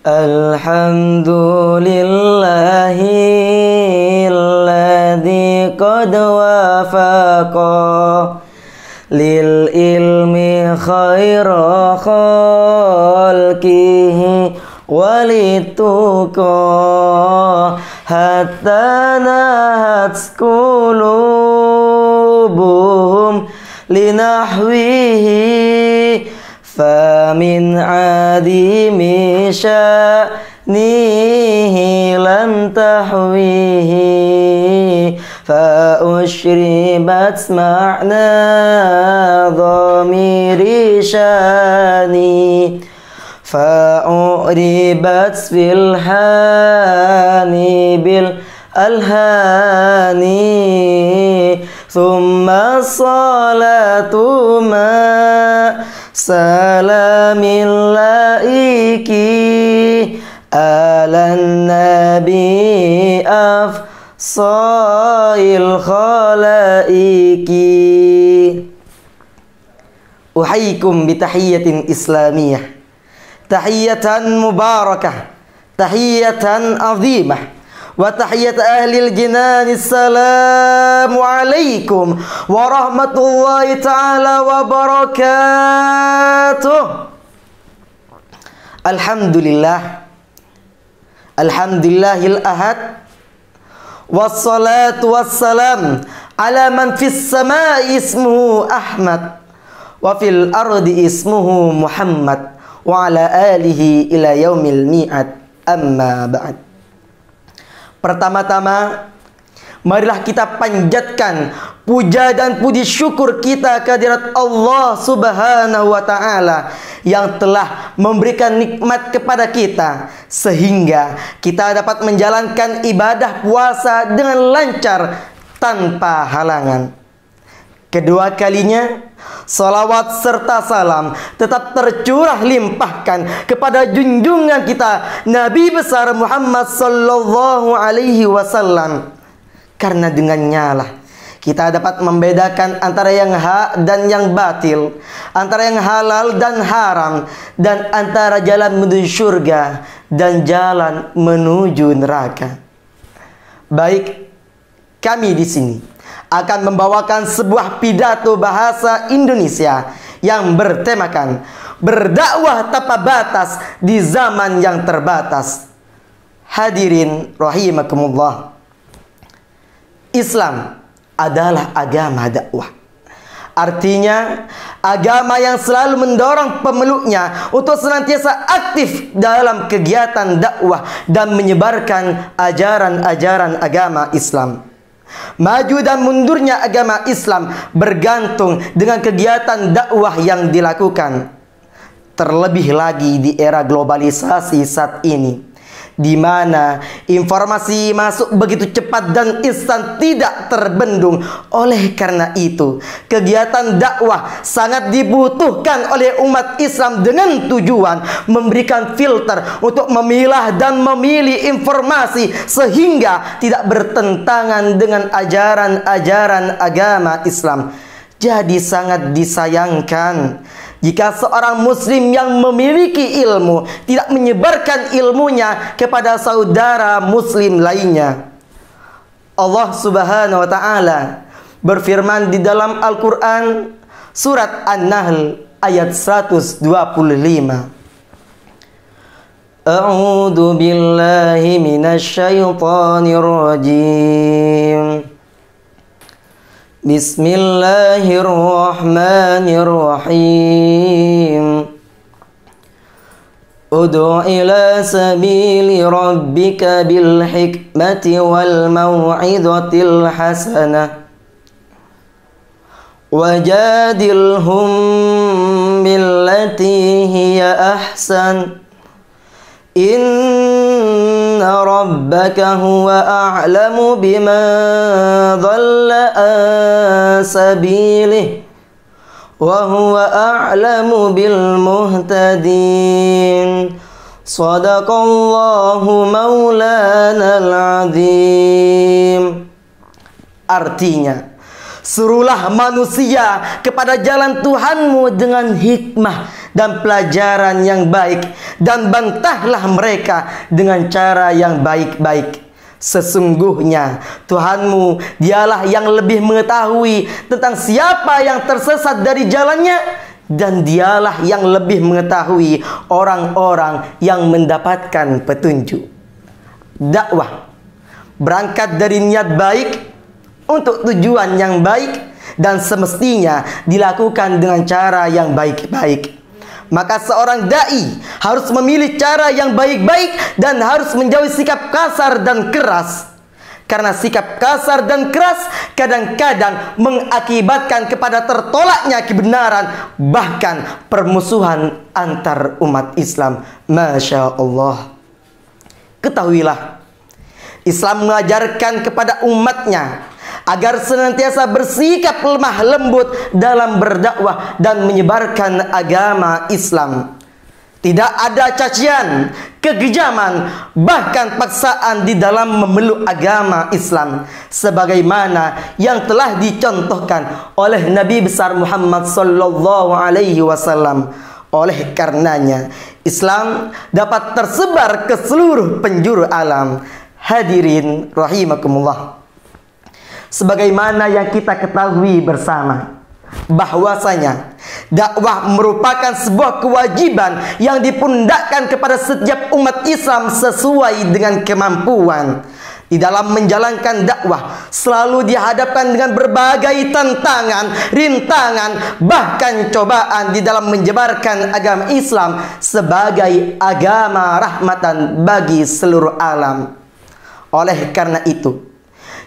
Alhamdulillahilladzi qad wafaqa lil ilmi khaira khalqihi walituqa hatta nahat qulubuhum linahwihi famin adimi sya'nihi lam tahwihi fa ushribat ma'na dhamiri sya'ni fa uribat fil hani bil alhani thumma salatu ma salamin laiki alan nabi afsail khalaiki. Uhayyikum bitahiyyatin islamiyah, tahiyatan mubarakah, tahiyatan azimah, wa tahiyyat ahlil jinan. Assalamu alaikum warahmatullahi ta'ala wabarakatuh. Alhamdulillah, alhamdulillahil ahad, wassalatu wassalam ala man fis samai ismuhu Ahmad wa fil ardi ismuhu Muhammad wa ala alihi ila yaumil mi'ad, amma ba'd. Pertama-tama, marilah kita panjatkan puja dan puji syukur kita kehadirat Allah Subhanahu wa ta'ala yang telah memberikan nikmat kepada kita sehingga kita dapat menjalankan ibadah puasa dengan lancar tanpa halangan. Kedua kalinya, salawat serta salam tetap tercurah limpahkan kepada junjungan kita Nabi besar Muhammad sallallahu alaihi wasallam, karena dengannya lah kita dapat membedakan antara yang hak dan yang batil, antara yang halal dan haram, dan antara jalan menuju surga dan jalan menuju neraka. Baik, kami di sini akan membawakan sebuah pidato bahasa Indonesia yang bertemakan berdakwah tanpa batas di zaman yang terbatas. Hadirin rahimakumullah, Islam adalah agama dakwah. Artinya, agama yang selalu mendorong pemeluknya untuk senantiasa aktif dalam kegiatan dakwah dan menyebarkan ajaran-ajaran agama Islam. Maju dan mundurnya agama Islam bergantung dengan kegiatan dakwah yang dilakukan. Terlebih lagi di era globalisasi saat ini, di mana informasi masuk begitu cepat dan instan, tidak terbendung. Oleh karena itu, kegiatan dakwah sangat dibutuhkan oleh umat Islam dengan tujuan memberikan filter untuk memilah dan memilih informasi sehingga tidak bertentangan dengan ajaran-ajaran agama Islam. Jadi sangat disayangkan jika seorang muslim yang memiliki ilmu tidak menyebarkan ilmunya kepada saudara muslim lainnya. Allah Subhanahu wa ta'ala berfirman di dalam Al-Quran surat An-Nahl ayat 125. A'udzu billahi minasyaitonir rajim. Bismillahirrahmanirrahim. Ud'u ila sabili rabbika bil hikmati wal mau'izatil hasanah wajadilhum billati hiya ahsan inna rabbaka huwa a'lamu bima dhalla an sabilihi wa huwa a'lamu bil muhtadin. Shadaqallahu maulanal azim. Artinya, suruhlah manusia kepada jalan Tuhanmu dengan hikmah dan pelajaran yang baik, dan bantahlah mereka dengan cara yang baik-baik. Sesungguhnya Tuhanmu dialah yang lebih mengetahui tentang siapa yang tersesat dari jalannya, dan dialah yang lebih mengetahui orang-orang yang mendapatkan petunjuk. Dakwah berangkat dari niat baik untuk tujuan yang baik, dan semestinya dilakukan dengan cara yang baik-baik. Maka seorang da'i harus memilih cara yang baik-baik dan harus menjauhi sikap kasar dan keras. Karena sikap kasar dan keras kadang-kadang mengakibatkan kepada tertolaknya kebenaran, bahkan permusuhan antar umat Islam. Masya Allah. Ketahuilah, Islam mengajarkan kepada umatnya agar senantiasa bersikap lemah lembut dalam berdakwah dan menyebarkan agama Islam. Tidak ada cacian, kekejaman, bahkan paksaan di dalam memeluk agama Islam, sebagaimana yang telah dicontohkan oleh Nabi besar Muhammad sallallahu alaihi wasallam. Oleh karenanya, Islam dapat tersebar ke seluruh penjuru alam. Hadirin rahimakumullah. Sebagaimana yang kita ketahui bersama, bahwasanya dakwah merupakan sebuah kewajiban yang dipundakkan kepada setiap umat Islam sesuai dengan kemampuan. Di dalam menjalankan dakwah selalu dihadapkan dengan berbagai tantangan, rintangan, bahkan cobaan di dalam menyebarkan agama Islam sebagai agama rahmatan bagi seluruh alam. Oleh karena itu,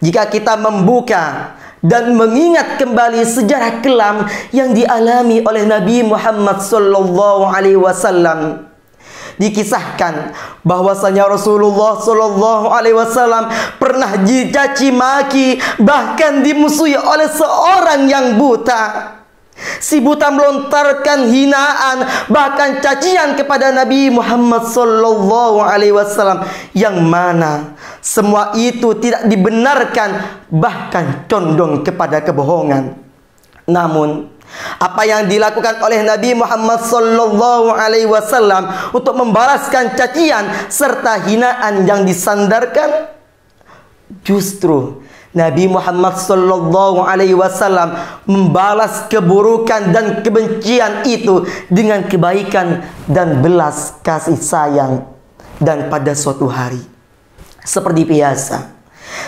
jika kita membuka dan mengingat kembali sejarah kelam yang dialami oleh Nabi Muhammad sallallahu alaihi wasallam, dikisahkan bahwasanya Rasulullah sallallahu alaihi wasallam pernah dicaci maki, bahkan dimusuhi oleh seorang yang buta. Si buta melontarkan hinaan, bahkan cacian kepada Nabi Muhammad sallallahu alaihi wasallam, yang mana semua itu tidak dibenarkan, bahkan condong kepada kebohongan. Namun apa yang dilakukan oleh Nabi Muhammad sallallahu alaihi wasallam untuk membalaskan cacian serta hinaan yang disandarkan, justru Nabi Muhammad sallallahu alaihi wasallam membalas keburukan dan kebencian itu dengan kebaikan dan belas kasih sayang. Dan pada suatu hari, seperti biasa,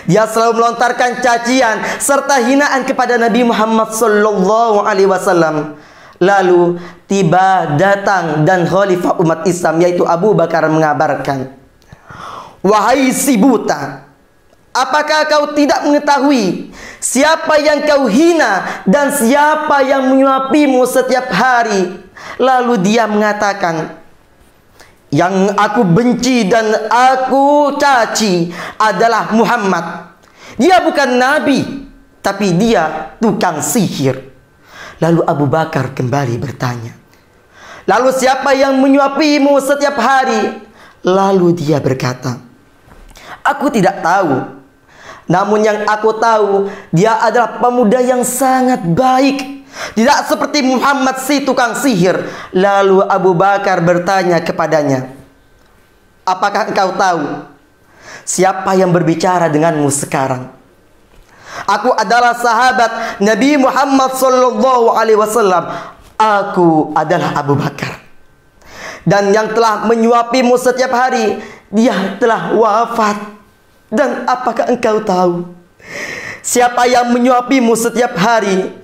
dia selalu melontarkan cacian serta hinaan kepada Nabi Muhammad sallallahu alaihi wasallam. Lalu tiba datang dan khalifah umat Islam, yaitu Abu Bakar, mengabarkan, "Wahai si buta, apakah kau tidak mengetahui siapa yang kau hina dan siapa yang menyuapimu setiap hari?" Lalu dia mengatakan, "Yang aku benci dan aku caci adalah Muhammad. Dia bukan nabi, tapi dia tukang sihir." Lalu Abu Bakar kembali bertanya, "Lalu siapa yang menyuapimu setiap hari?" Lalu dia berkata, "Aku tidak tahu. Namun yang aku tahu, dia adalah pemuda yang sangat baik, tidak seperti Muhammad si tukang sihir." Lalu Abu Bakar bertanya kepadanya, "Apakah engkau tahu siapa yang berbicara denganmu sekarang?" "Aku adalah sahabat Nabi Muhammad sallallahu alaihi wasallam. Aku adalah Abu Bakar. Dan yang telah menyuapimu setiap hari, dia telah wafat. Dan apakah engkau tahu siapa yang menyuapimu setiap hari?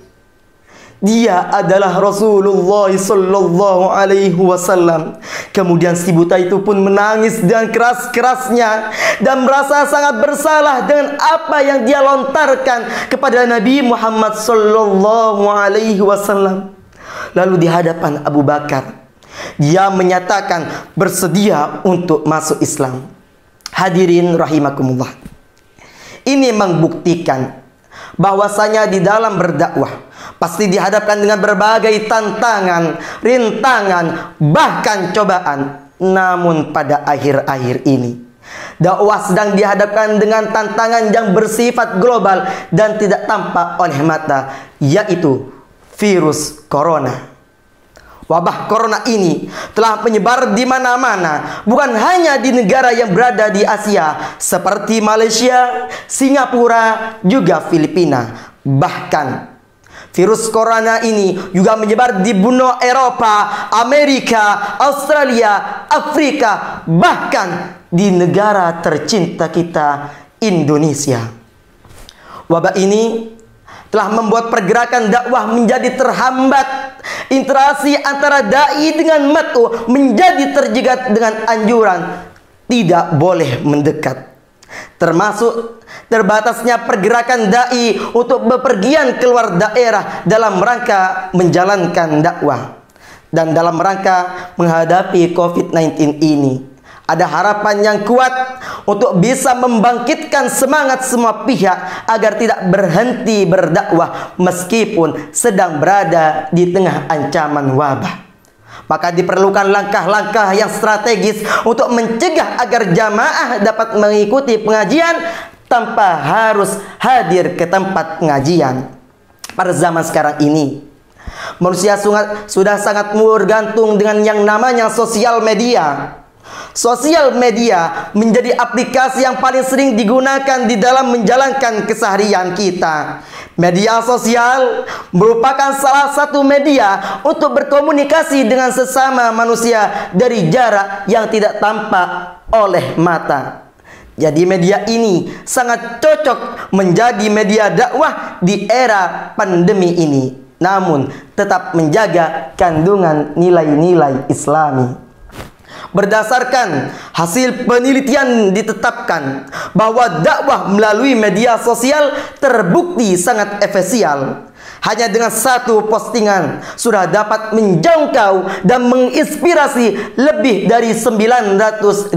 Dia adalah Rasulullah sallallahu alaihi wasallam." Kemudian si buta itu pun menangis dengan keras-kerasnya dan merasa sangat bersalah dengan apa yang dia lontarkan kepada Nabi Muhammad sallallahu alaihi wasallam. Lalu di hadapan Abu Bakar, dia menyatakan bersedia untuk masuk Islam. Hadirin rahimakumullah. Ini membuktikan bahwasanya di dalam berdakwah pasti dihadapkan dengan berbagai tantangan, rintangan, bahkan cobaan. Namun pada akhir-akhir ini, dakwah sedang dihadapkan dengan tantangan yang bersifat global dan tidak tampak oleh mata, yaitu virus corona. Wabah corona ini telah menyebar di mana-mana, bukan hanya di negara yang berada di Asia seperti Malaysia, Singapura, juga Filipina. Bahkan virus corona ini juga menyebar di benua Eropa, Amerika, Australia, Afrika, bahkan di negara tercinta kita, Indonesia. Wabah ini telah membuat pergerakan dakwah menjadi terhambat. Interaksi antara dai dengan mat'u menjadi terjegat dengan anjuran tidak boleh mendekat. Termasuk terbatasnya pergerakan dai untuk bepergian keluar daerah dalam rangka menjalankan dakwah. Dan dalam rangka menghadapi COVID-19 ini, ada harapan yang kuat untuk bisa membangkitkan semangat semua pihak agar tidak berhenti berdakwah meskipun sedang berada di tengah ancaman wabah. Maka diperlukan langkah-langkah yang strategis untuk mencegah agar jamaah dapat mengikuti pengajian tanpa harus hadir ke tempat pengajian. Pada zaman sekarang ini, manusia sudah sangat bergantung dengan yang namanya sosial media. Sosial media menjadi aplikasi yang paling sering digunakan di dalam menjalankan keseharian kita. Media sosial merupakan salah satu media untuk berkomunikasi dengan sesama manusia dari jarak yang tidak tampak oleh mata. Jadi media ini sangat cocok menjadi media dakwah di era pandemi ini, namun tetap menjaga kandungan nilai-nilai Islami. Berdasarkan hasil penelitian ditetapkan bahwa dakwah melalui media sosial terbukti sangat efisien. Hanya dengan satu postingan sudah dapat menjangkau dan menginspirasi lebih dari 900.000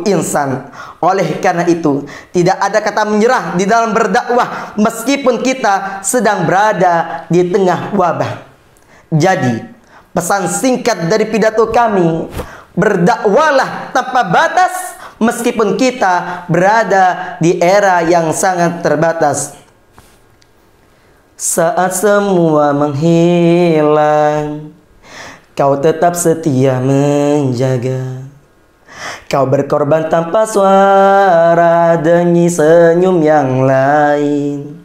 insan. Oleh karena itu, tidak ada kata menyerah di dalam berdakwah meskipun kita sedang berada di tengah wabah. Jadi, pesan singkat dari pidato kami, berdakwalah tanpa batas meskipun kita berada di era yang sangat terbatas. Saat semua menghilang, kau tetap setia menjaga. Kau berkorban tanpa suara demi senyum yang lain.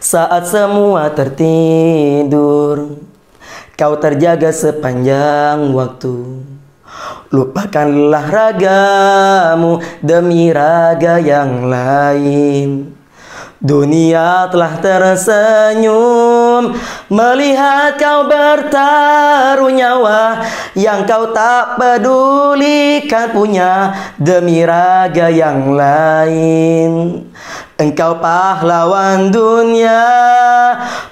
Saat semua tertidur, kau terjaga sepanjang waktu. Lupakanlah ragamu demi raga yang lain. Dunia telah tersenyum melihat kau bertaruh nyawa yang kau tak pedulikan punya demi raga yang lain. Engkau pahlawan dunia,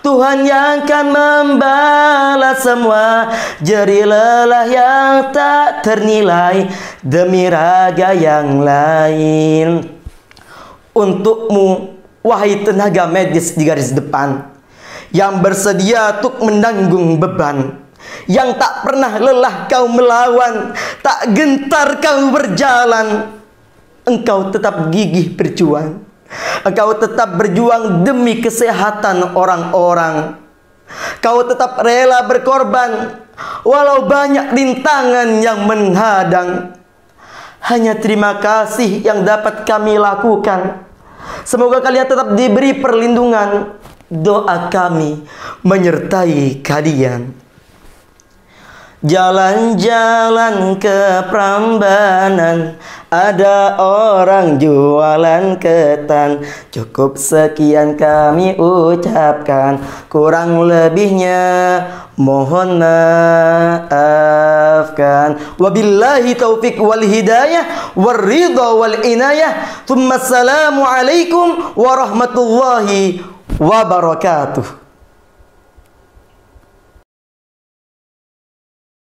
Tuhan yang akan membalas semua jerih lelah yang tak ternilai demi raga yang lain. Untukmu, wahai tenaga medis di garis depan, yang bersedia untuk menanggung beban, yang tak pernah lelah kau melawan, tak gentar kau berjalan, engkau tetap gigih berjuang. Engkau tetap berjuang demi kesehatan orang-orang. Kau tetap rela berkorban walau banyak rintangan yang menghadang. Hanya terima kasih yang dapat kami lakukan. Semoga kalian tetap diberi perlindungan. Doa kami menyertai kalian. Jalan-jalan ke Prambanan, ada orang jualan ketan. Cukup sekian kami ucapkan, kurang lebihnya mohon maafkan. Wabillahi taufiq wal hidayah warridha wal inayah. Tsumma assalamu alaikum warahmatullahi wabarakatuh.